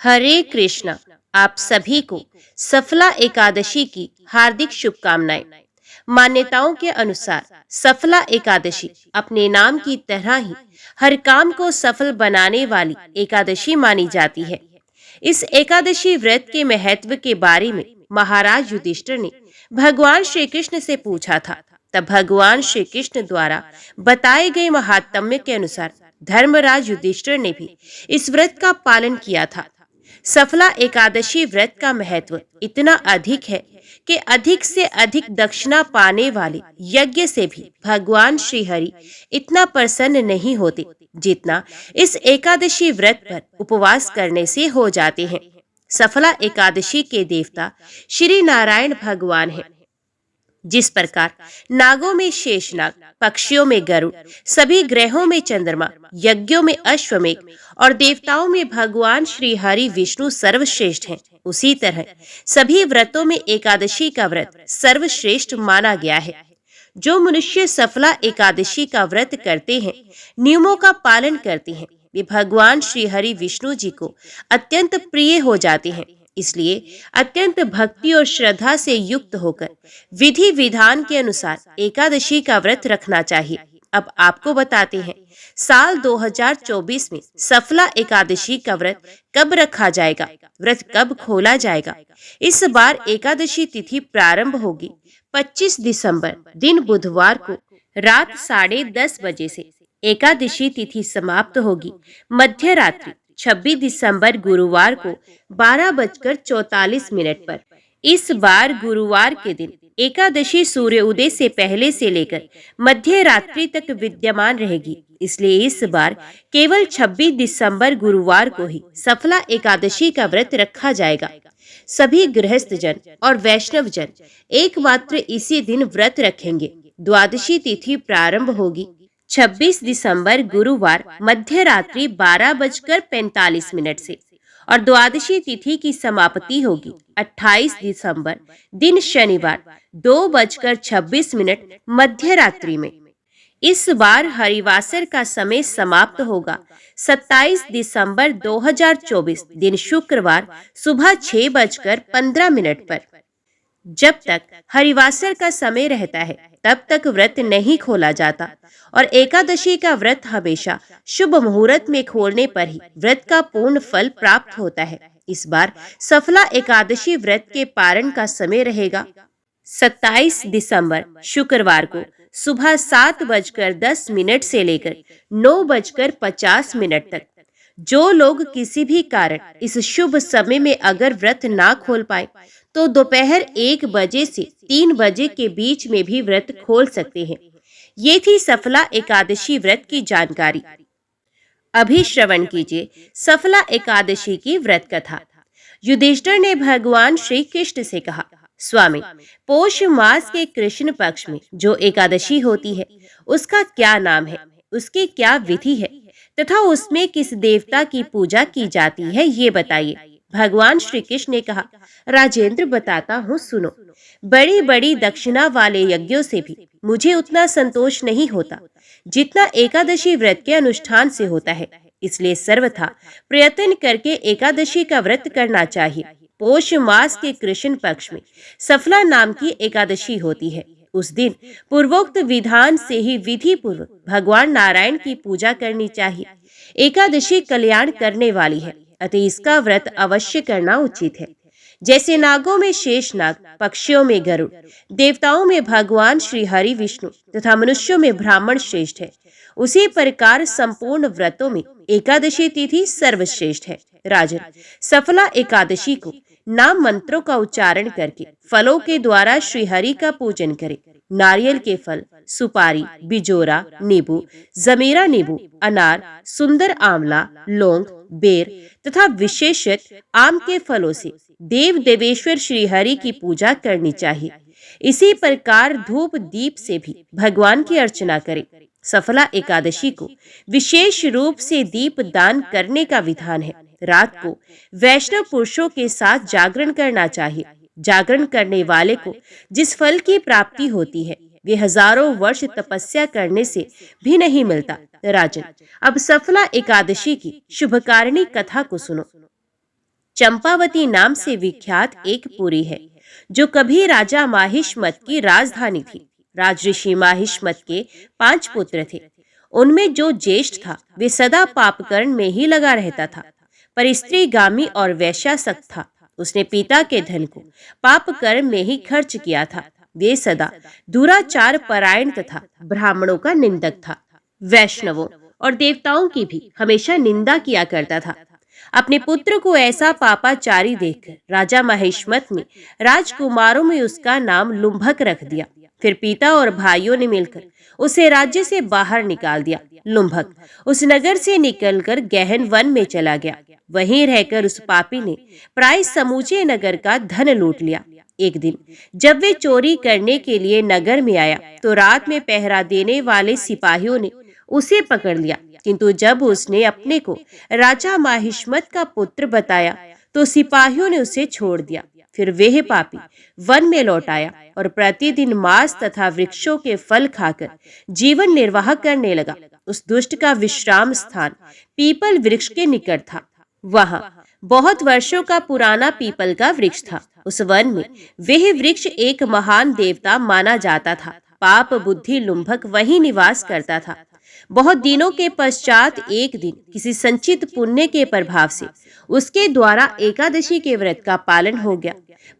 हरे कृष्णा। आप सभी को सफला एकादशी की हार्दिक शुभकामनाएं। मान्यताओं के अनुसार सफला एकादशी अपने नाम की तरह ही हर काम को सफल बनाने वाली एकादशी मानी जाती है। इस एकादशी व्रत के महत्व के बारे में महाराज युधिष्ठिर ने भगवान श्री कृष्ण से पूछा था। तब भगवान श्री कृष्ण द्वारा बताए गए महात्म्य के अनुसार धर्मराज युधिष्ठिर ने भी इस व्रत का पालन किया था। सफला एकादशी व्रत का महत्व इतना अधिक है कि अधिक से अधिक दक्षिणा पाने वाले यज्ञ से भी भगवान श्री हरि इतना प्रसन्न नहीं होते जितना इस एकादशी व्रत पर उपवास करने से हो जाते हैं। सफला एकादशी के देवता श्री नारायण भगवान हैं। जिस प्रकार नागों में शेषनाग, पक्षियों में गरुड़, सभी ग्रहों में चंद्रमा, यज्ञों में अश्वमेघ और देवताओं में भगवान श्री हरि विष्णु सर्वश्रेष्ठ हैं, उसी तरह सभी व्रतों में एकादशी का व्रत सर्वश्रेष्ठ माना गया है। जो मनुष्य सफला एकादशी का व्रत करते हैं, नियमों का पालन करते हैं, वे भगवान श्री हरि विष्णु जी को अत्यंत प्रिय हो जाते हैं। इसलिए अत्यंत भक्ति और श्रद्धा से युक्त होकर विधि विधान के अनुसार एकादशी का व्रत रखना चाहिए। अब आपको बताते हैं, साल 2024 में सफला एकादशी का व्रत कब रखा जाएगा, व्रत कब खोला जाएगा। इस बार एकादशी तिथि प्रारंभ होगी 25 दिसंबर दिन बुधवार को रात 10:30 बजे से। एकादशी तिथि समाप्त होगी मध्य रात्रि 26 दिसंबर गुरुवार को 12:44 पर। इस बार गुरुवार के दिन एकादशी सूर्य उदय से पहले से लेकर मध्य रात्रि तक विद्यमान रहेगी। इसलिए इस बार केवल 26 दिसंबर गुरुवार को ही सफला एकादशी का व्रत रखा जाएगा। सभी गृहस्थ जन और वैष्णव जन एकमात्र इसी दिन व्रत रखेंगे। द्वादशी तिथि प्रारंभ होगी 26 दिसंबर गुरुवार मध्य रात्रि 12:45 से और द्वादशी तिथि की समाप्ति होगी 28 दिसंबर दिन शनिवार 2:26 मध्य रात्रि में। इस बार हरिवासर का समय समाप्त होगा 27 दिसंबर 2024 दिन शुक्रवार सुबह 6:15 पर। जब तक हरिवासर का समय रहता है तब तक व्रत नहीं खोला जाता और एकादशी का व्रत हमेशा शुभ मुहूर्त में खोलने पर ही व्रत का पूर्ण फल प्राप्त होता है। इस बार सफला एकादशी व्रत के पारण का समय रहेगा 27 दिसंबर शुक्रवार को सुबह 7:10 से लेकर 9:50 तक। जो लोग किसी भी कारण इस शुभ समय में अगर व्रत ना खोल पाए तो दोपहर 1 बजे से 3 बजे के बीच में भी व्रत खोल सकते हैं। ये थी सफला एकादशी व्रत की जानकारी। अभी श्रवण कीजिए सफला एकादशी की व्रत कथा। युधिष्ठिर ने भगवान श्री कृष्ण से कहा, स्वामी, पौष मास के कृष्ण पक्ष में जो एकादशी होती है उसका क्या नाम है, उसकी क्या विधि है तथा उसमें किस देवता की पूजा की जाती है, ये बताइए। भगवान श्री कृष्ण ने कहा, राजेंद्र, बताता हूँ, सुनो। बड़ी बड़ी दक्षिणा वाले यज्ञों से भी मुझे उतना संतोष नहीं होता जितना एकादशी व्रत के अनुष्ठान से होता है। इसलिए सर्वथा प्रयत्न करके एकादशी का व्रत करना चाहिए। पौष मास के कृष्ण पक्ष में सफला नाम की एकादशी होती है। उस दिन पूर्वोक्त विधान से ही विधि पूर्वक भगवान नारायण की पूजा करनी चाहिए। एकादशी कल्याण करने वाली है, अतः इसका व्रत अवश्य करना उचित है। जैसे नागों में शेषनाग, पक्षियों में गरुड़, देवताओं में भगवान श्री हरि विष्णु तथा मनुष्यों में ब्राह्मण श्रेष्ठ है, उसी प्रकार संपूर्ण व्रतों में एकादशी तिथि सर्वश्रेष्ठ है। राजन, सफला एकादशी को नाम मंत्रों का उच्चारण करके फलों के द्वारा श्री हरि का पूजन करें। नारियल के फल, सुपारी, बिजोरा नींबू, जमीरा नींबू, अनार, सुंदर आंवला, लौंग, बेर तथा विशेषत आम के फलों से देव देवेश्वर श्री हरि की पूजा करनी चाहिए। इसी प्रकार धूप दीप से भी भगवान की अर्चना करें। सफला एकादशी को विशेष रूप से दीप दान करने का विधान है। रात को वैष्णव पुरुषों के साथ जागरण करना चाहिए। जागरण करने वाले को जिस फल की प्राप्ति होती है वे हजारों वर्ष तपस्या करने से भी नहीं मिलता। राजन, अब सफला एकादशी की शुभकारिणी कथा को सुनो। चंपावती नाम से विख्यात एक पुरी है जो कभी राजा माहिष्मत की राजधानी थी। राजऋषि माहिष्मत के 5 पुत्र थे। उनमें जो ज्येष्ठ था वे सदा पापकर्म में ही लगा रहता था, पर स्त्रीगामी और वैश्यासक्त था। उसने पिता के धन को पाप कर्म में ही खर्च किया था। वे सदा दुराचार परायण तथा ब्राह्मणों का निंदक था। वैष्णवों और देवताओं की भी हमेशा निंदा किया करता था। अपने पुत्र को ऐसा पापाचारी देखकर राजा महेशमत ने राजकुमारों में उसका नाम लुम्भक रख दिया। फिर पिता और भाइयों ने मिलकर उसे राज्य से बाहर निकाल दिया। लुम्भक उस नगर से निकलकर गहन वन में चला गया। वहीं रहकर उस पापी ने प्राय समूचे नगर का धन लूट लिया। एक दिन जब वे चोरी करने के लिए नगर में आया तो रात में पहरा देने वाले सिपाहियों ने उसे पकड़ लिया, किंतु जब उसने अपने को राजा माहिष्मत का पुत्र बताया तो सिपाहियों ने उसे छोड़ दिया। फिर वह पापी वन में लौट आया और प्रतिदिन मांस तथा वृक्षों के फल खाकर जीवन निर्वाह करने लगा। उस दुष्ट का विश्राम स्थान पीपल वृक्ष के निकट था। वहां बहुत वर्षों का पुराना पीपल का वृक्ष था। उस वन में वह वृक्ष एक महान देवता माना जाता था। पाप बुद्धि लुम्भक वहीं निवास करता था। बहुत दिनों के पश्चात एक दिन किसी संचित पुण्य के प्रभाव से उसके द्वारा एकादशी के व्रत का पालन हो गया।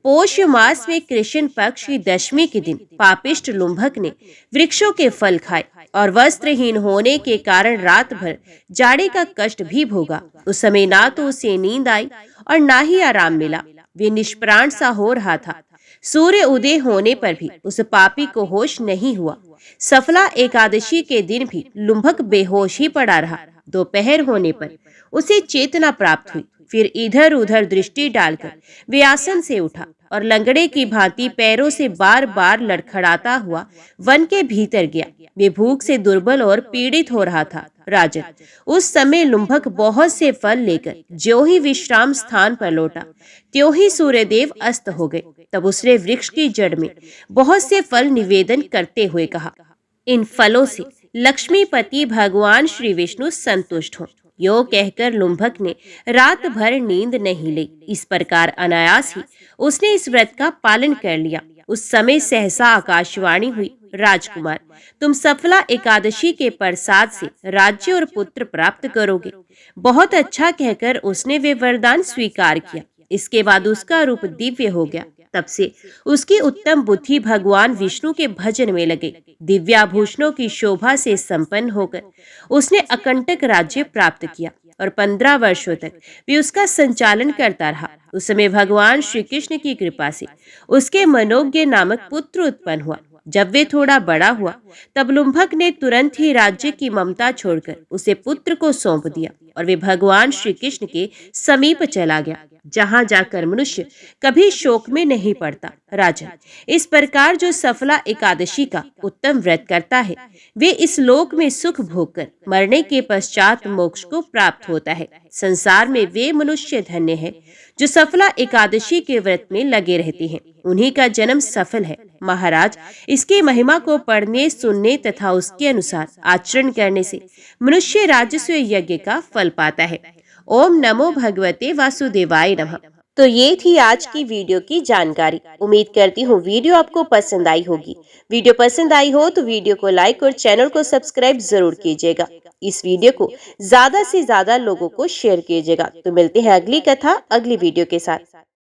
पोष मास में कृष्ण पक्ष की दशमी के दिन पापिष्ट लुम्भक ने वृक्षों के फल खाए और वस्त्रहीन होने के कारण रात भर जाड़े का कष्ट भी भोगा। उस समय ना तो उसे नींद आई और ना ही आराम मिला। वे निष्प्राण सा हो रहा था। सूर्य उदय होने पर भी उस पापी को होश नहीं हुआ। सफला एकादशी के दिन भी लुम्भक बेहोश ही पड़ा रहा। दोपहर होने पर उसे चेतना प्राप्त हुई। फिर इधर उधर दृष्टि डालकर वे आसन से उठा और लंगड़े की भांति पैरों से बार बार लड़खड़ाता हुआ वन के भीतर गया। वे भूख से दुर्बल और पीड़ित हो रहा था। राजन, उस समय लुम्भक बहुत से फल लेकर ज्यों ही विश्राम स्थान पर लौटा त्यों ही सूर्यदेव अस्त हो गए। तब उसने वृक्ष की जड़ में बहुत से फल निवेदन करते हुए कहा, इन फलों से लक्ष्मीपति भगवान श्री विष्णु संतुष्ट हों। यो कहकर लुम्भक ने रात भर नींद नहीं ली। इस प्रकार अनायास ही उसने इस व्रत का पालन कर लिया। उस समय सहसा आकाशवाणी हुई, राजकुमार, तुम सफला एकादशी के प्रसाद से राज्य और पुत्र प्राप्त करोगे। बहुत अच्छा कहकर उसने वे वरदान स्वीकार किया। इसके बाद उसका रूप दिव्य हो गया। तब से उसकी उत्तम बुद्धि भगवान विष्णु के भजन में लगे। दिव्याभूषणों की शोभा से संपन्न होकर उसने अकंटक राज्य प्राप्त किया और 15 वर्षों तक भी उसका संचालन करता रहा। उस समय भगवान श्री कृष्ण की कृपा से उसके मनोज्ञ नामक पुत्र उत्पन्न हुआ। जब वे थोड़ा बड़ा हुआ तब लुम्भक ने तुरंत ही राज्य की ममता छोड़कर उसे पुत्र को सौंप दिया और वे भगवान श्री कृष्ण के समीप चला गया, जहां जाकर मनुष्य कभी शोक में नहीं पड़ता। राजन, इस प्रकार जो सफला एकादशी का उत्तम व्रत करता है वे इस लोक में सुख भोगकर मरने के पश्चात मोक्ष को प्राप्त होता है। संसार में वे मनुष्य धन्य है जो सफला एकादशी के व्रत में लगे रहते हैं। उन्हीं का जन्म सफल है। महाराज, इसकी महिमा को पढ़ने, सुनने तथा उसके अनुसार आचरण करने से मनुष्य राजस्व यज्ञ का फल पाता है। ओम नमो भगवते वासुदेवाय नमः। तो ये थी आज की वीडियो की जानकारी। उम्मीद करती हूँ वीडियो आपको पसंद आई होगी। वीडियो पसंद आई हो तो वीडियो को लाइक और चैनल को सब्सक्राइब जरूर कीजिएगा। इस वीडियो को ज्यादा से ज्यादा लोगों को शेयर कीजिएगा। तो मिलते हैं अगली कथा अगली वीडियो के साथ।